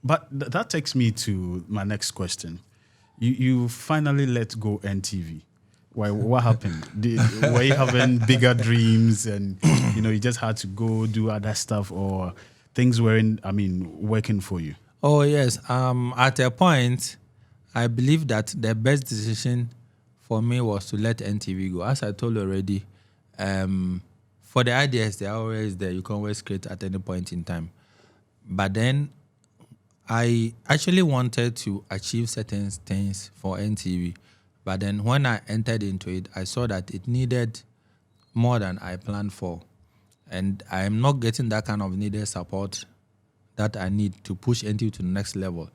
But that takes me to my next question. You finally let go NTV. Why? What happened? Were you having bigger dreams and, you just had to go do other stuff, or things weren't, working for you? Oh, yes. At a point, I believe that the best decision for me was to let NTV go. As I told you already, for the ideas, they're always there. You can always create at any point in time. But then I actually wanted to achieve certain things for NTV. But then when I entered into it, I saw that it needed more than I planned for. And I am not getting that kind of needed support that I need to push NTV to the next level.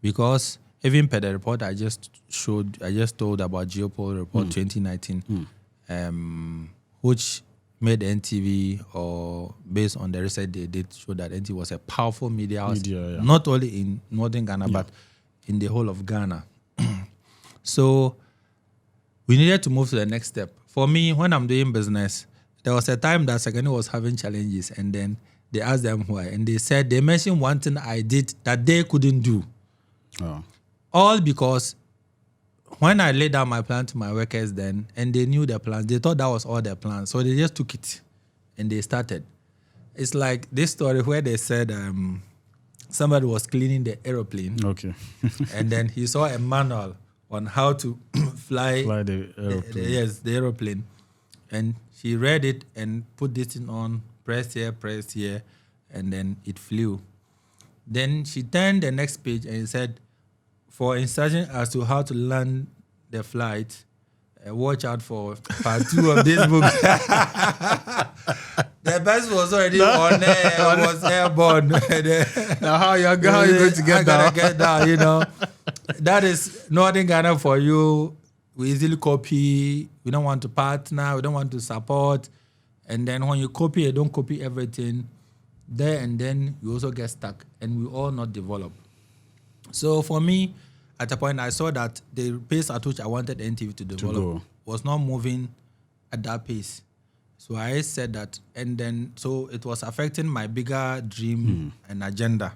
Because even per the report I just told about Geopol Report 2019, which made NTV, or based on the research they did, show that NTV was a powerful media house, not only in northern Ghana, but in the whole of Ghana. So we needed to move to the next step. For me, when I'm doing business, there was a time that Sekani was having challenges, and then they asked them why, and they mentioned one thing I did that they couldn't do. Oh. All because when I laid down my plan to my workers then, and they knew their plans, they thought that was all their plans. So they just took it and they started. It's like this story where they said somebody was cleaning the aeroplane. Okay. And then he saw a manual on how to fly the aeroplane. The aeroplane. And she read it and put this thing on, press here, and then it flew. Then she turned the next page and said, for instruction as to how to land the flight, watch out for part 2 of this book. The best was already on air, was airborne. Now how you going to get down? Get down, That is Northern Ghana for you. We easily copy. We don't want to partner. We don't want to support. And then when you copy, you don't copy everything. There and then you also get stuck, and we all not develop. So for me, at a point, I saw that the pace at which I wanted NTV to develop was not moving at that pace. So I said that, and then so it was affecting my bigger dream and agenda.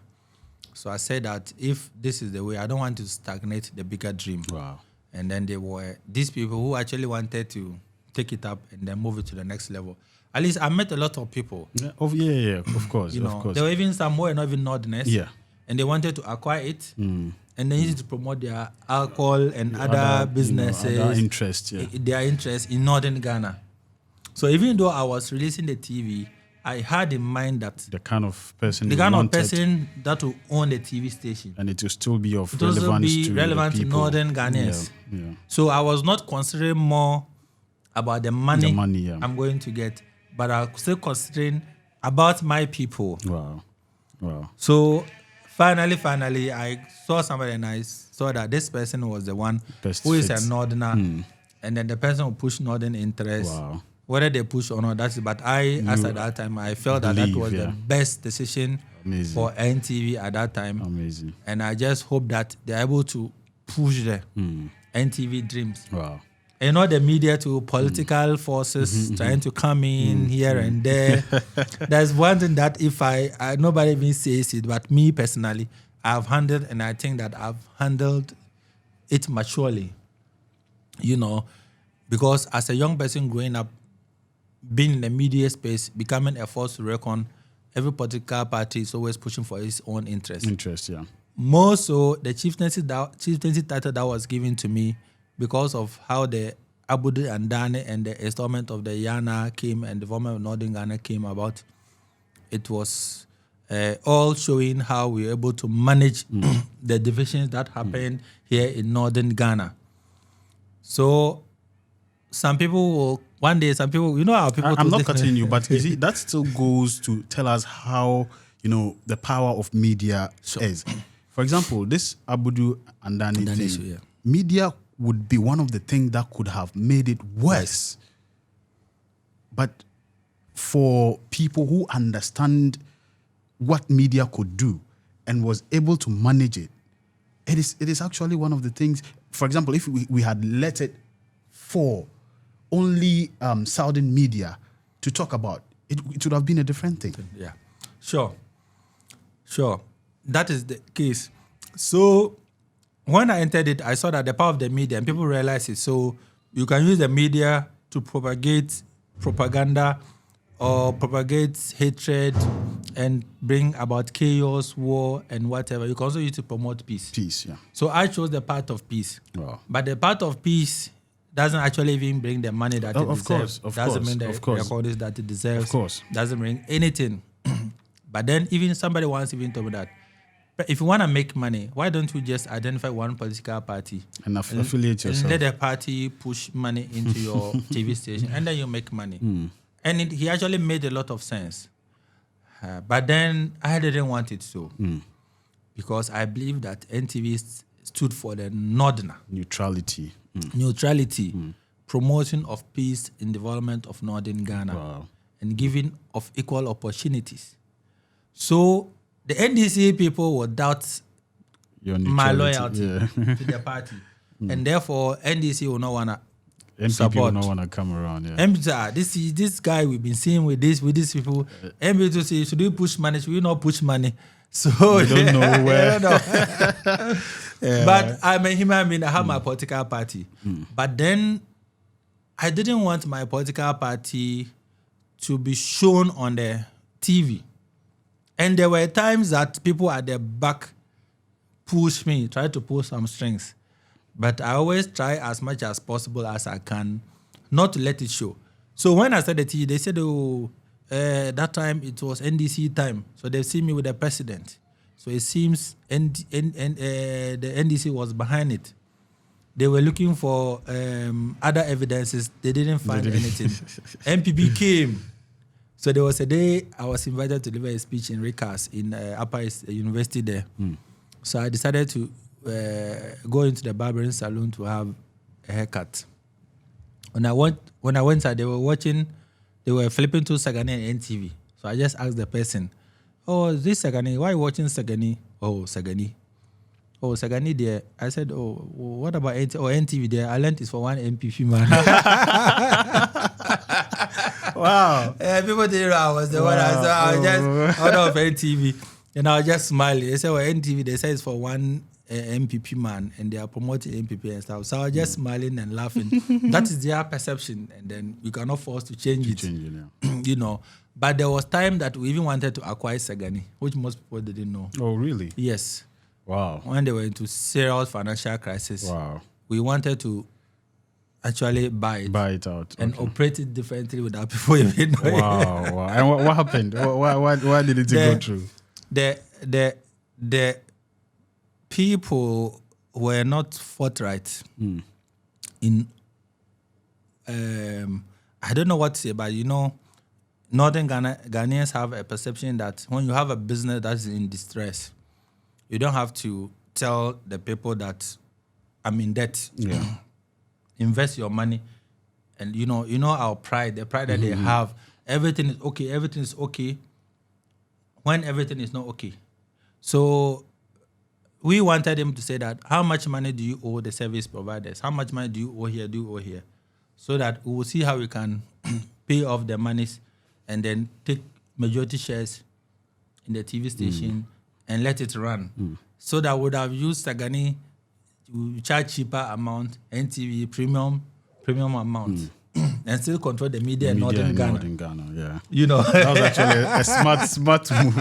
So I said that if this is the way, I don't want to stagnate the bigger dream. Wow. And then there were these people who actually wanted to take it up and then move it to the next level. At least I met a lot of people. Yeah, of course. There were even some who were not even Northerners. Yeah. And they wanted to acquire it. And they needed to promote their alcohol and other businesses. Other interests, their interest in Northern Ghana. So even though I was releasing the TV, I had in mind that the kind of person that will own the TV station. And it will still be of relevance to Northern Ghanaians. Yeah. So I was not considering more about the money, I'm going to get, but I was still considering about my people. Wow. So finally, I saw somebody and I saw that this person was the one who is a Northerner. And then the person who pushed Northern interests. Wow. Whether they push or not, that's it. But as at that time, I felt that was the best decision for NTV at that time. Amazing. And I just hope that they're able to push the NTV dreams. Wow. And not the media to political forces trying to come in here and there. There's one thing that if I nobody even says it, but me personally, I've handled, and I think that I've handled it maturely. Because as a young person growing up, being in the media space, becoming a force to reckon, every political party is always pushing for its own interest. More so, the chieftaincy title that was given to me because of how the Abudu and Dane and the installment of the Yana came and the development of Northern Ghana came about. It was all showing how we were able to manage the divisions that happened here in Northern Ghana. So some people, how people... I'm not cutting you, but you see, that still goes to tell us how, the power of media is. For example, this Abudu and Dani thing, media would be one of the things that could have made it worse. But for people who understand what media could do and was able to manage it, it is actually one of the things. For example, if we had let it for only Southern media to talk about, it would have been a different thing. Yeah, sure. that is the case. So when I entered it, I saw that the power of the media, and people realized it. So you can use the media to propagate propaganda or propagate hatred and bring about chaos, war, and whatever. You can also use it to promote peace. Peace, yeah. So I chose the path of peace. Wow. But the path of peace doesn't actually even bring the money that it deserves. Doesn't mean the recordings that it deserves. Of course. Doesn't bring anything. But then even somebody once even told me that if you want to make money, why don't you just identify one political party and affiliate yourself and let the party push money into your TV station, and then you make money. And he actually made a lot of sense. But then I didn't want it so, because I believe that NTV stood for the Northerner. Neutrality. Neutrality, promotion of peace and development of Northern Ghana, and giving of equal opportunities. So the NDC people will doubt my loyalty to the party. And therefore, NDC will not want to support. Will not want to come around. Yeah. NPP, this guy we've been seeing with these people. NPP to say, should we push money? Should we not push money? So we don't know where. But I'm a human being. I have my political party. But then I didn't want my political party to be shown on the TV. And there were times that people at the back pushed me, tried to pull some strings. But I always try as much as possible as I can not to let it show. So when I started TV, they said, that time it was NDC time. So they see me with the president. So it seems the NDC was behind it. They were looking for other evidences. They didn't find anything. NPP came. So there was a day I was invited to deliver a speech in Rikas in Upper University there. So I decided to go into the barbering salon to have a haircut. When I went there, they were flipping to Sagani and NTV. So I just asked the person, "Oh, is this Sagani? Why are you watching Sagani?" "Oh, Sagani. Oh, Sagani there." I said, "Oh, what about NTV there? I learned it's for one NPP man." Wow. People didn't know I was the one. I was just out of NTV. And I was just smiling. They said, well, NTV, they said it's for one MPP man, and they are promoting MPP and stuff. So I was just smiling and laughing. That is their perception, and then we cannot force to change it. You know. But there was time that we even wanted to acquire Sagani, which most people didn't know. Oh, really? Yes. Wow. When they were into serious financial crisis. Wow. We wanted to actually buy it out and operate it differently without people even knowing. Wow. And what happened? Why did it go through? The people were not forthright in I don't know what to say, but you know, Northern Ghanaians have a perception that when you have a business that's in distress, you don't have to tell the people that I'm in debt. Yeah. Invest your money, and you know our pride, the pride that they have. Everything is okay. When everything is not okay, so we wanted them to say that how much money do you owe the service providers? How much money do you owe here? So that we will see how we can pay off the monies, and then take majority shares in the TV station and let it run. So that we would have used Sagani. We charge cheaper amount, NTV premium amount, and still control the media in Northern Ghana. Yeah. You know, that was actually a smart move.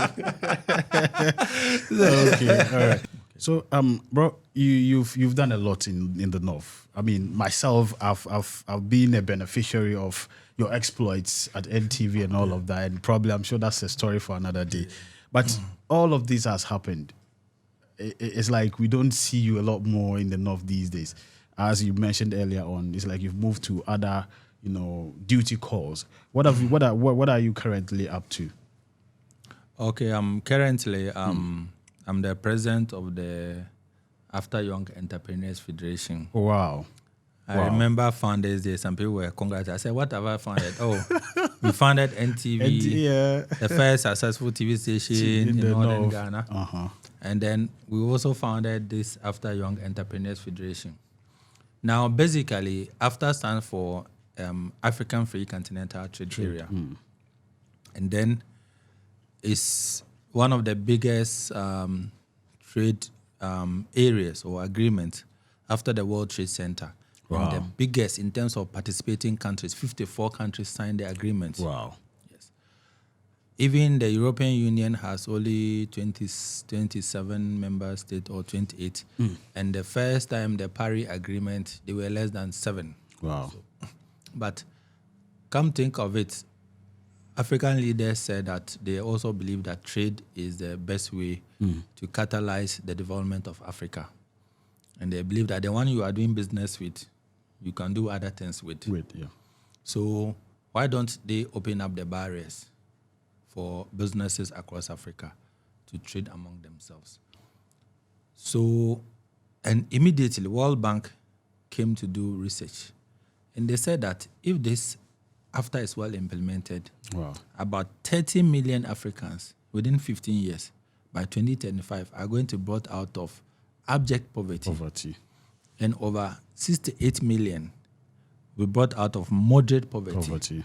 Okay, all right. So, bro, you've done a lot in the North. I mean, myself, I've been a beneficiary of your exploits at NTV and all of that, and probably I'm sure that's a story for another day. But all of this has happened. It's like we don't see you a lot more in the North these days. As you mentioned earlier on, it's like you've moved to other, duty calls. What are you currently up to? Okay, currently I'm the president of the After Young Entrepreneurs Federation. Wow. I remember Founders Day, some people were congratulating. I said, what have I founded? Oh, we founded NTV, the first successful TV station in Northern Ghana. Uh-huh. And then we also founded this After Young Entrepreneurs Federation. Now, basically, AFTA stands for African Free Continental Trade Area. And then it's one of the biggest trade areas or agreements after the World Trade Center. Wow. And the biggest in terms of participating countries, 54 countries signed the agreement. Wow. Yes. Even the European Union has only 27 member states or 28. And the first time the Paris Agreement, they were less than 7. Wow. But come think of it, African leaders said that they also believe that trade is the best way to catalyze the development of Africa. And they believe that the one you are doing business with, you can do other things with. So why don't they open up the barriers for businesses across Africa to trade among themselves? So, and immediately World Bank came to do research. And they said that if this, after it's well implemented, about 30 million Africans within 15 years, by 2035, are going to be brought out of abject poverty. And over 68 million will be brought out of moderate poverty.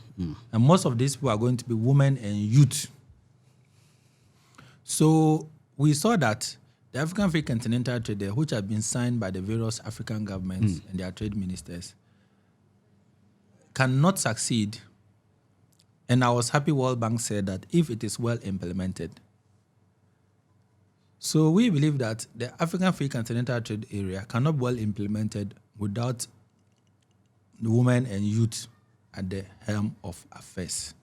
And most of these people are going to be women and youth. So we saw that the African Free Continental Trade, which have been signed by the various African governments and their trade ministers, cannot succeed. And I was happy World Bank said that if it is well implemented. So we believe that the African Free Continental Trade Area cannot be well implemented without the women and youth at the helm of affairs.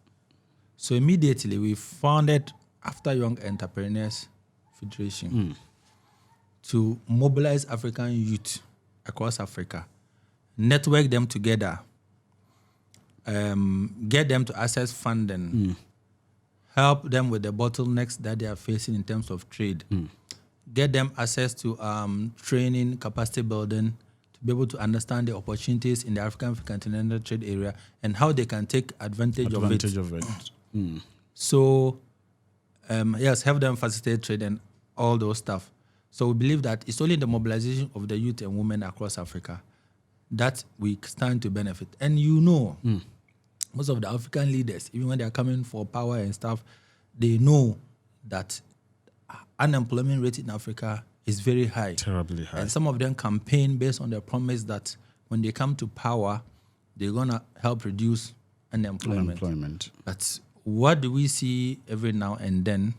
So immediately we founded After Young Entrepreneurs Federation to mobilize African youth across Africa, network them together, get them to access funding, help them with the bottlenecks that they are facing in terms of trade, get them access to training, capacity building, to be able to understand the opportunities in the African continental trade area and how they can take advantage of it. So, yes, help them facilitate trade and all those stuff. So we believe that it's only the mobilization of the youth and women across Africa that we stand to benefit. And most of the African leaders, even when they are coming for power and stuff, they know that unemployment rate in Africa is very high. Terribly high. And some of them campaign based on their promise that when they come to power, they're going to help reduce unemployment. But what do we see every now and then?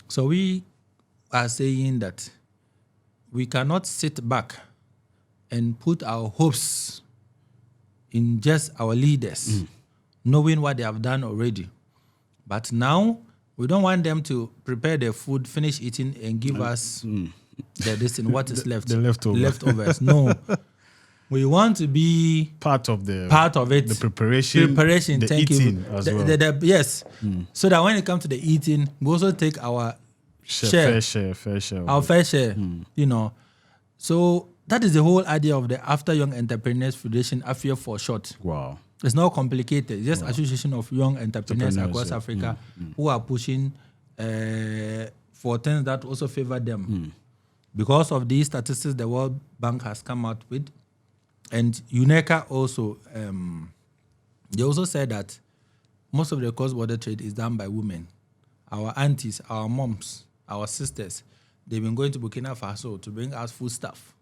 So we are saying that we cannot sit back and put our hopes in just our leaders, knowing what they have done already. But now, we don't want them to prepare their food, finish eating, and give us what is left. The leftovers. No. We want to be part of it. The preparation, the eating as well. Yes. So that when it comes to the eating, we also take our fair share. Our fair share, So that is the whole idea of the After Young Entrepreneurs Federation, AFIA for short. Wow. It's not complicated. It's just association of young entrepreneurs across Africa who are pushing for things that also favor them. Because of these statistics the World Bank has come out with, and UNECA also, they also said that most of the cross-border trade is done by women. Our aunties, our moms, our sisters, they've been going to Burkina Faso to bring us food stuff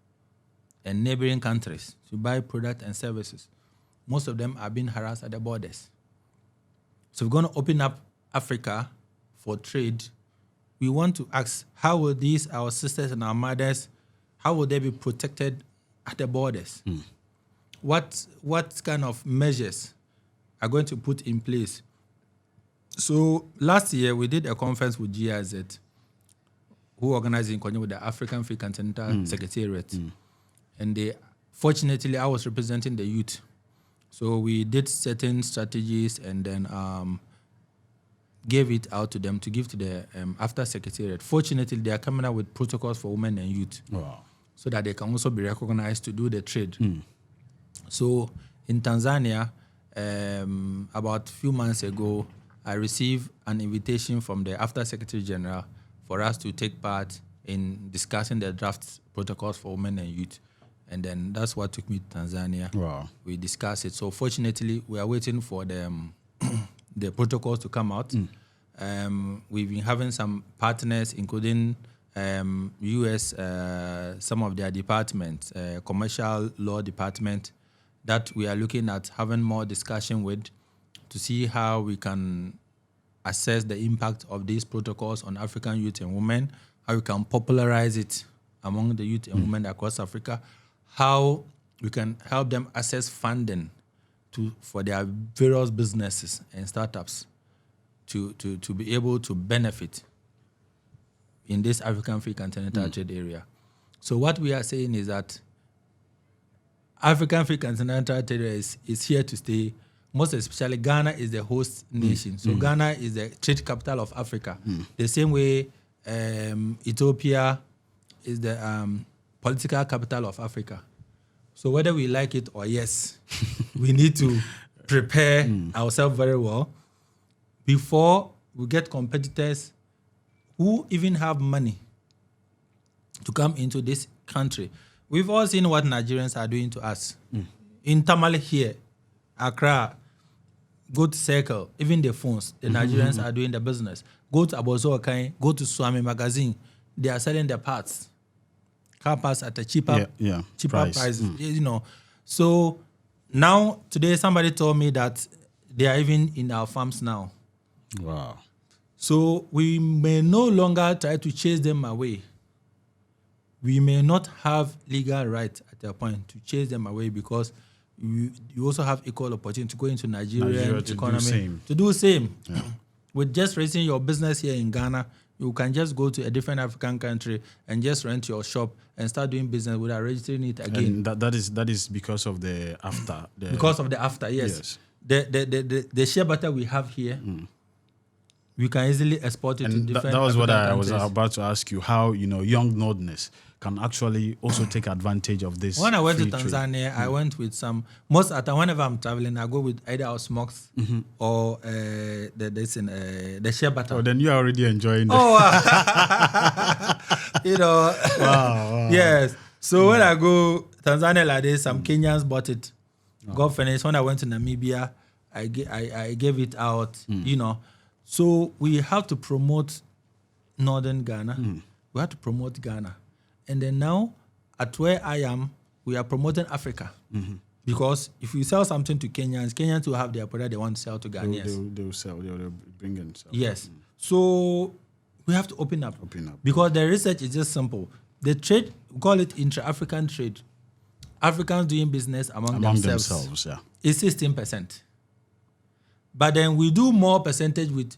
and neighboring countries to buy products and services. Most of them are being harassed at the borders. So we're going to open up Africa for trade. We want to ask, how will these, our sisters and our mothers, how will they be protected at the borders? What kind of measures are going to put in place? So last year, we did a conference with GIZ, who organized in conjunction with the African Free Continental Secretariat. And fortunately, I was representing the youth. So we did certain strategies and then gave it out to them to give to the After Secretariat. Fortunately, they are coming out with protocols for women and youth. Wow. So that they can also be recognized to do the trade. So in Tanzania, about a few months ago, I received an invitation from the After Secretary General for us to take part in discussing the draft protocols for women and youth. And then that's what took me to Tanzania. Wow. We discussed it. So fortunately, we are waiting for the protocols to come out. We've been having some partners, including U.S. Some of their departments, commercial law department, that we are looking at having more discussion with to see how we can assess the impact of these protocols on African youth and women, how we can popularize it among the youth and women across Africa, how we can help them access funding for their various businesses and startups to be able to benefit in this African free continental trade area. So what we are saying is that African free continental trade area is here to stay. Most especially Ghana is the host nation. So Ghana is the trade capital of Africa. The same way Ethiopia is the political capital of Africa. So whether we like it or yes, we need to prepare ourselves very well before we get competitors who even have money to come into this country. We've all seen what Nigerians are doing to us. In Tamale here, Accra, go to Circle, even the phones, the Nigerians are doing the business. Go to Abozo Akai, go to Swami Magazine, they are selling their parts. Car parts at a cheaper prices, you know. So now, today, somebody told me that they are even in our farms now. Wow. So we may no longer try to chase them away. We may not have legal right at a point to chase them away because you also have equal opportunity to go into Nigerian economy to do the same. Yeah. With just raising your business here in Ghana, you can just go to a different African country and just rent your shop and start doing business without registering it again. And that is because of the AFTA. Because of the AFTA, yes. The shea butter we have here, we can easily export it to different that was African what I countries. was about to ask you, how young Nordness can actually also take advantage of this. When I went to Tanzania, I went with most of the time, whenever I'm traveling, I go with either our smokes or the shea butter. Oh, then you are already enjoying it. Oh, wow. Yes. So when I go Tanzania like this, some Kenyans bought it. Got finished. When I went to Namibia, I gave it out, So we have to promote Northern Ghana. We have to promote Ghana. And then now, at where I am, we are promoting Africa. Because if you sell something to Kenyans will have their product they want to sell to Ghanaians. They will sell. They'll bring in sell. Yes. So we have to open up. Because the research is just simple. The trade, we call it intra-African trade. Africans doing business among themselves is 16%. But then we do more percentage with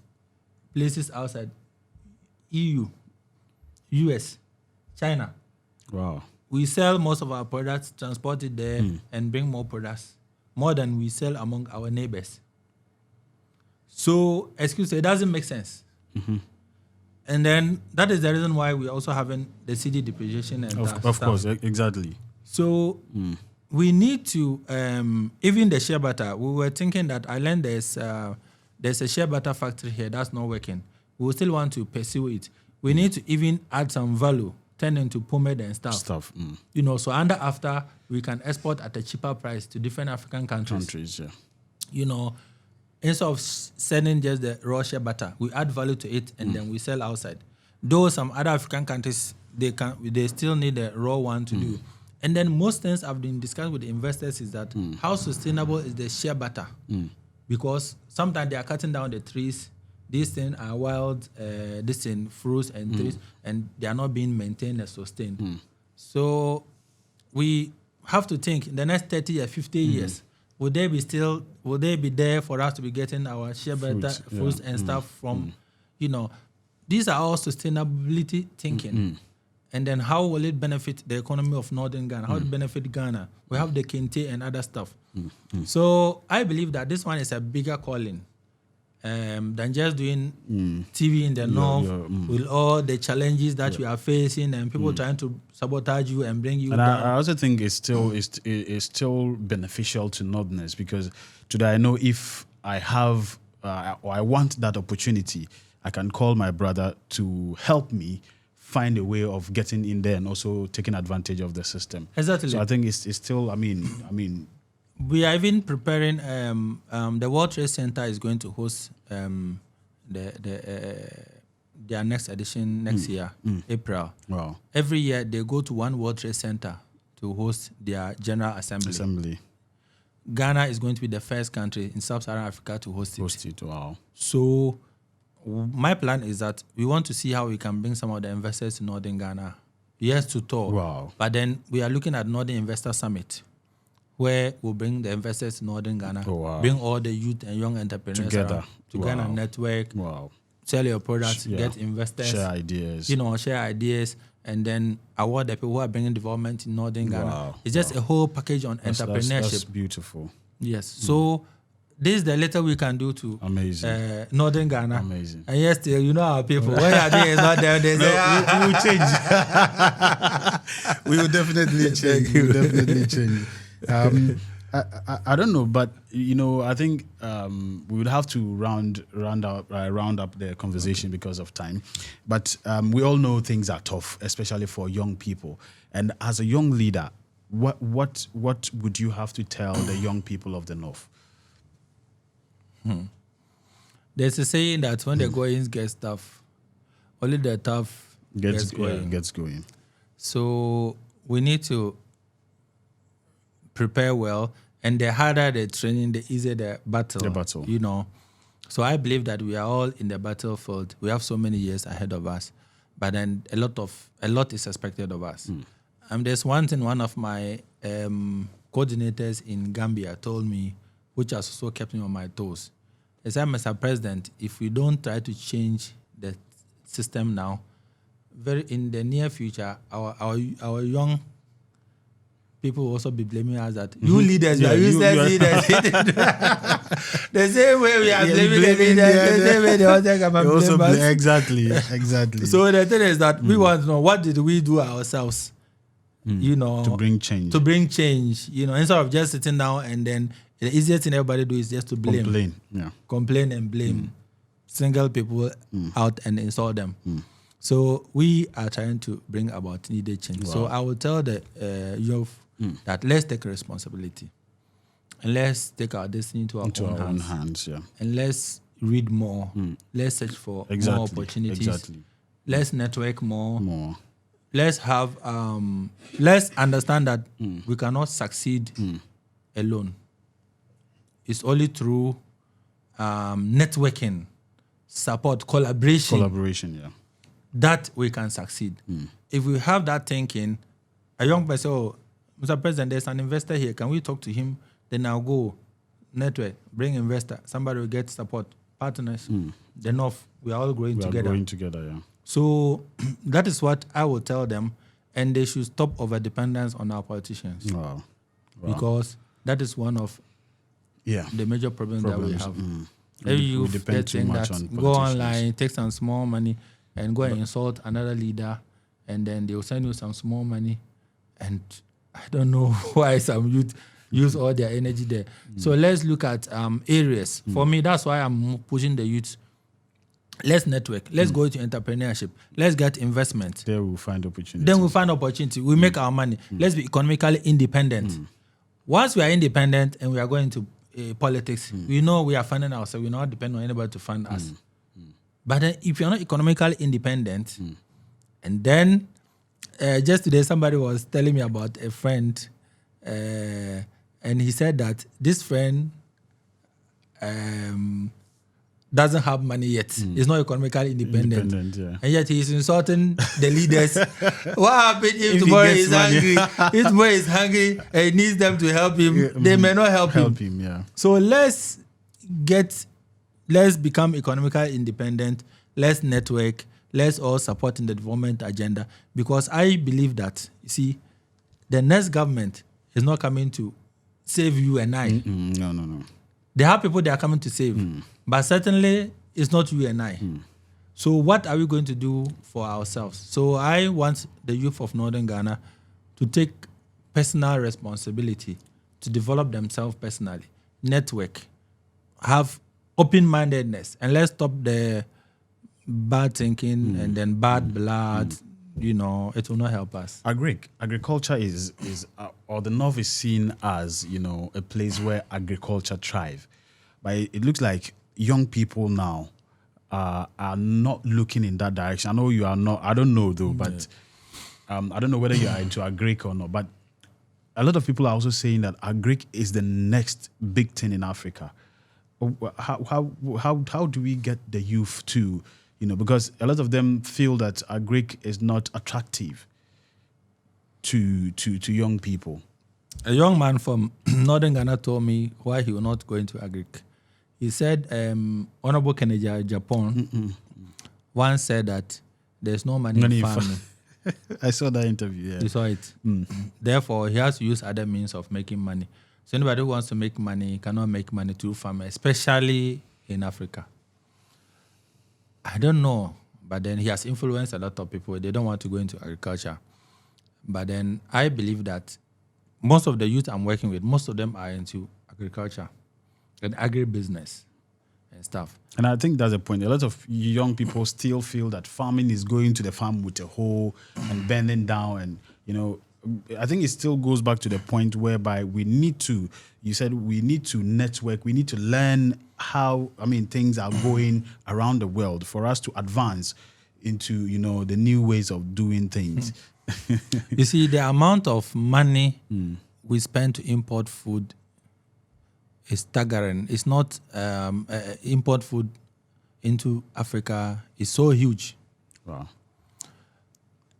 places outside EU, US, China. Wow. We sell most of our products, transport it there, and bring more products, more than we sell among our neighbors. So, it doesn't make sense. And then that is the reason why we're also having the CD depreciation and of course, exactly. So we need to, even the shea butter, we were thinking that I learned there's a shea butter factory here that's not working. We still want to pursue it. We need to even add some value, turn into pomade and stuff. So after we can export at a cheaper price to different African countries. Instead of selling just the raw shea butter, we add value to it and then we sell outside. Though some other African countries, they still need the raw one to do. And then most things I've been discussing with the investors is that how sustainable is the shea butter? Because sometimes they are cutting down the trees. These things are wild, fruits and trees, and they are not being maintained and sustained. So we have to think in the next 30 or 50 years, will they be there for us to be getting our shea butter, fruits and stuff from, these are all sustainability thinking. And then how will it benefit the economy of Northern Ghana? How will it benefit Ghana? We have the kente and other stuff. So I believe that this one is a bigger calling than just doing TV in the north with all the challenges that you are facing and people trying to sabotage you and bring you down. I also think it's still beneficial to Northerners because today I know if I have or I want that opportunity, I can call my brother to help me find a way of getting in there and also taking advantage of the system. Exactly. So I think it's still, I mean, we are even preparing. The World Trade Center is going to host the their next edition next year, April. Wow. Every year they go to One World Trade Center to host their General Assembly. Ghana is going to be the first country in Sub-Saharan Africa to host it. Wow. So my plan is that we want to see how we can bring some of the investors to Northern Ghana. Yes, to tour. Wow. But then we are looking at Northern Investor Summit, where we'll bring the investors to Northern Ghana, bring all the youth and young entrepreneurs together to Ghana network, sell your products, get investors, share ideas, share ideas, and then award the people who are bringing development in Northern Ghana. It's just a whole package on entrepreneurship. That's beautiful. Yes. So this is the little we can do to Northern Ghana. Amazing. And yes, still, our people, when you are doing is not there, they say, we will change. We will definitely change. We will definitely change. I don't know, but I think we would have to round up the conversation because of time. But we all know things are tough, especially for young people. And as a young leader, what would you have to tell the young people of the North? There's a saying that when the going gets tough, only the tough gets going. So we need to prepare well, and the harder the training, the easier the battle. So I believe that we are all in the battlefield. We have so many years ahead of us, but then a lot is expected of us. There's one thing one of my coordinators in Gambia told me, which has also kept me on my toes. He said, Mr. President, if we don't try to change the system now, in the near future, our young people will also be blaming us that you leaders, you are useless leaders. The same way we are blaming the leaders, the same way they also blame us. Exactly. So the thing is that we want to know, what did we do ourselves? To bring change. Instead of just sitting down and then the easiest thing everybody do is just to blame. Complain and blame. Single people out and insult them. So we are trying to bring about needed change. Wow. So I will tell the youth that let's take responsibility. And let's take our destiny into our own hands. And let's read more. Let's search for more opportunities. Let's network more. Let's have let's understand that we cannot succeed alone. It's only through networking, support, collaboration, that we can succeed. If we have that thinking, a young person, Mr. President, there's an investor here. Can we talk to him? Then I'll go network, bring investor. Somebody will get support, partners. Then we are all growing together. So that is what I will tell them, and they should stop over-dependence on our politicians. Wow. Because that is one of the major problems that we have. Every youth gets saying that go online, take some small money, and go and insult another leader, and then they will send you some small money, and I don't know why some youth use all their energy there. So let's look at areas. For me, that's why I'm pushing the youth. Let's network. Let's go to entrepreneurship. Let's get investment. There we'll find opportunity. Then we'll find opportunity. We make our money. Let's be economically independent. Once we are independent and we are going to politics, we know we are funding ourselves. We not depend on anybody to fund us. But then if you're not economically independent, and then just today somebody was telling me about a friend, and he said that this friend doesn't have money yet. He's not economically independent. And yet he's insulting the leaders. What happened if tomorrow he's hungry? If tomorrow he's hungry and he needs them to help him, they may not help him. So let's become economically independent. Let's network. Let's all support in the development agenda. Because I believe that, you see, the next government is not coming to save you and I. No. There are people they are coming to save. But certainly, it's not you and I. So what are we going to do for ourselves? So I want the youth of Northern Ghana to take personal responsibility to develop themselves personally, network, have open-mindedness, and let's stop the bad thinking and then bad blood. It will not help us. Agriculture is or the North is seen as, a place where agriculture thrives. But it looks like young people now are not looking in that direction. I know you are not. I don't know though, but I don't know whether you are into agric or not. But a lot of people are also saying that agric is the next big thing in Africa. How do we get the youth to, because a lot of them feel that agric is not attractive to young people. A young man from Northern Ghana told me why he will not go into agric. He said, Honorable Kennedy Japan once said that there's no money in farming. I saw that interview, yeah. You saw it. Therefore, he has to use other means of making money. So anybody who wants to make money cannot make money through farming, especially in Africa. I don't know, but then he has influenced a lot of people. They don't want to go into agriculture. But then I believe that most of the youth I'm working with, most of them are into agriculture and agribusiness and stuff. And I think that's the point. A lot of young people still feel that farming is going to the farm with a hoe and bending down. And, I think it still goes back to the point whereby we need to network. We need to learn how, things are going around the world for us to advance into, the new ways of doing things. You see, the amount of money we spend to import food is staggering. It's not import food into Africa is so huge. Wow.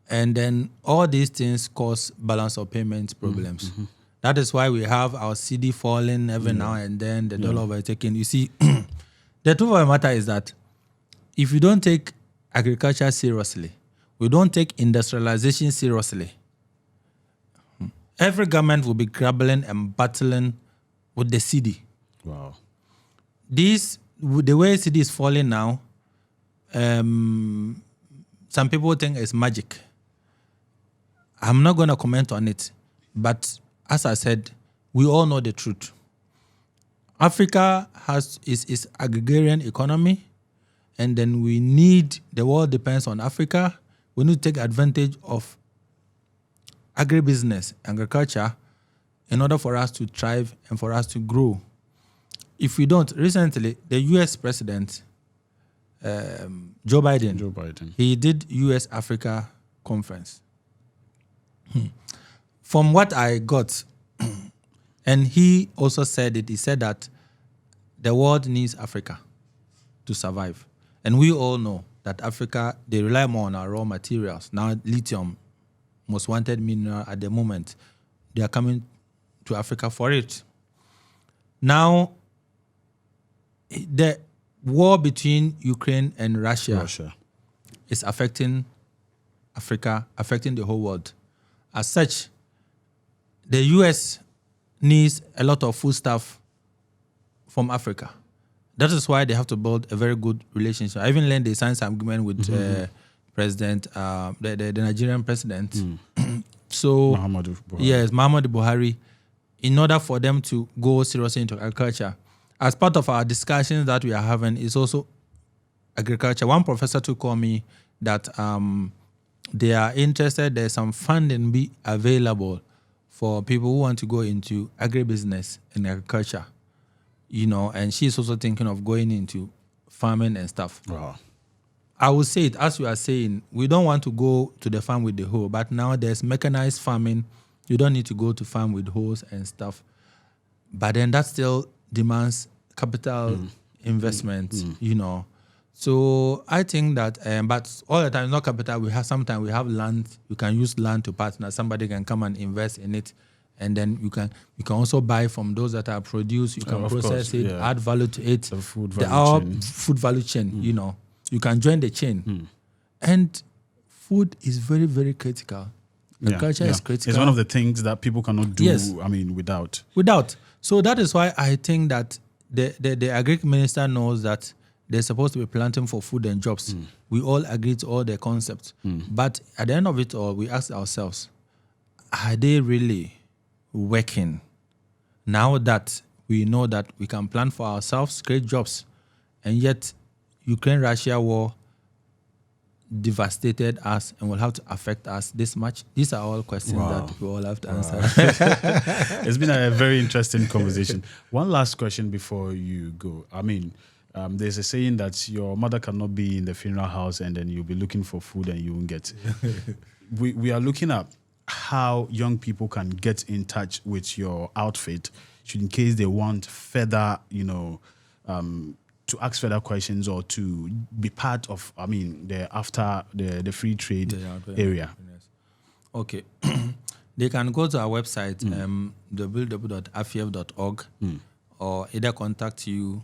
And then all these things cause balance of payments problems. Mm-hmm. That is why we have our CD falling every now and then, the dollar overtaking. You see, the truth of the matter is that if you don't take agriculture seriously, we don't take industrialization seriously, every government will be grappling and battling with the CD. Wow. The way CD is falling now, some people think it's magic. I'm not going to comment on it, but as I said, we all know the truth. Africa is agrarian economy, and then the world depends on Africa. We need to take advantage of agribusiness, agriculture, in order for us to thrive and for us to grow. If we don't, recently, the U.S. president, Joe Biden, he did U.S.-Africa conference. From what I got, and he also said it, he said that the world needs Africa to survive. And we all know that Africa, they rely more on our raw materials. Now, lithium, most wanted mineral at the moment, they are coming to Africa for it. Now, the war between Ukraine and Russia is affecting Africa, affecting the whole world. As such, the U.S. needs a lot of foodstuff from Africa. That is why they have to build a very good relationship. I even learned they signed some agreement with President, the Nigerian president. So, Muhammadu Buhari. Yes, Muhammadu Buhari, in order for them to go seriously into agriculture. As part of our discussions that we are having is also agriculture. One professor to call me that they are interested, there's some funding be available for people who want to go into agribusiness and agriculture, and she's also thinking of going into farming and stuff. Wow. I would say it, as you are saying, we don't want to go to the farm with the hoe, but now there's mechanized farming. You don't need to go to farm with hoes and stuff. But then that still demands capital investment, So I think that, but all the time, not capital. Sometimes we have land. You can use land to partner. Somebody can come and invest in it, and then you can also buy from those that are produced. You can process it, add value to it. The food value chain. Food value chain. You can join the chain, and food is very, very critical. Agriculture is critical. It's one of the things that people cannot do. Yes. Without. So that is why I think that the agri minister knows that they're supposed to be planting for food and jobs. We all agree to all the concepts. But at the end of it all, we ask ourselves, are they really working? Now that we know that we can plan for ourselves, create jobs, and yet Ukraine-Russia war devastated us and will have to affect us this much? These are all questions that we all have to answer. It's been a very interesting conversation. One last question before you go. there's a saying that your mother cannot be in the funeral house and then you'll be looking for food and you won't get. We are looking at how young people can get in touch with your outfit, in case they want further, to ask further questions or to be part of, the free trade area. Yes. Okay. They can go to our website, www.afief.org, or either contact you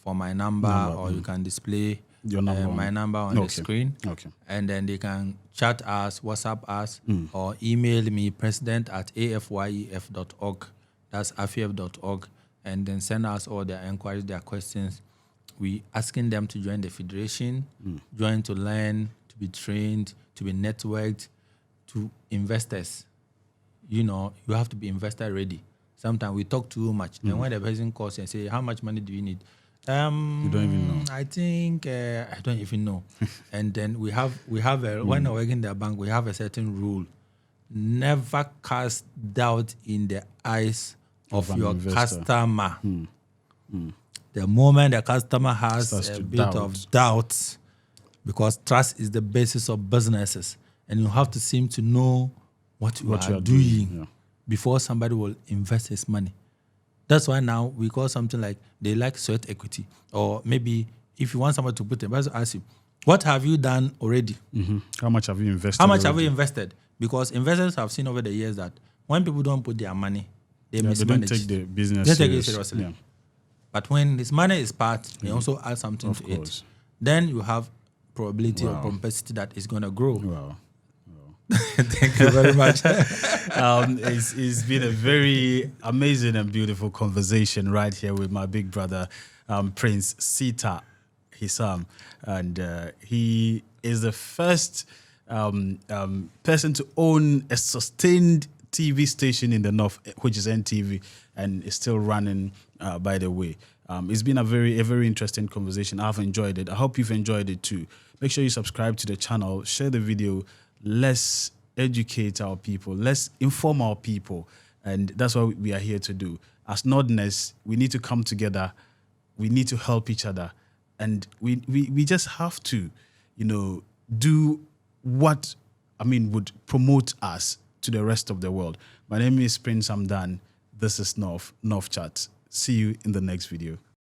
for my number, or you can display your number my number on the screen. Okay. And then they can chat us, WhatsApp us, or email me, president@afyef.org. That's afief.org. And then send us all their inquiries, their questions. We asking them to join the federation, join to learn, to be trained, to be networked, to investors. You have to be investor ready. Sometimes we talk too much. Then when the person calls and say, how much money do you need? You don't even know. I think I don't even know. And then we have when I work in the bank, we have a certain rule: never cast doubt in the eyes of your investor. customer. The moment the customer has a bit of doubt, because trust is the basis of businesses, and you have to seem to know what you are doing before somebody will invest his money. That's why now we call something like they like sweat equity. Or maybe if you want somebody to put in, but ask you, what have you done already? How much have you invested? How much have you invested? Because investors have seen over the years that when people don't put their money, they mismanage. They don't take the business They take it seriously. Yeah. But when this money is part, they also add something to it. Then you have probability or propensity that is going to grow. Wow. Thank you very much. It's been a very amazing and beautiful conversation right here with my big brother, Prince Siita Hisam. And he is the first person to own a sustained TV station in the North, which is NTV, and is still running, by the way. It's been a very interesting conversation. I've enjoyed it. I hope you've enjoyed it too. Make sure you subscribe to the channel, share the video. Let's educate our people. Let's inform our people. And that's what we are here to do. As Northerners, we need to come together. We need to help each other. And we just have to, do what, would promote us to the rest of the world. My name is Prince Amdan. This is North Chat. See you in the next video.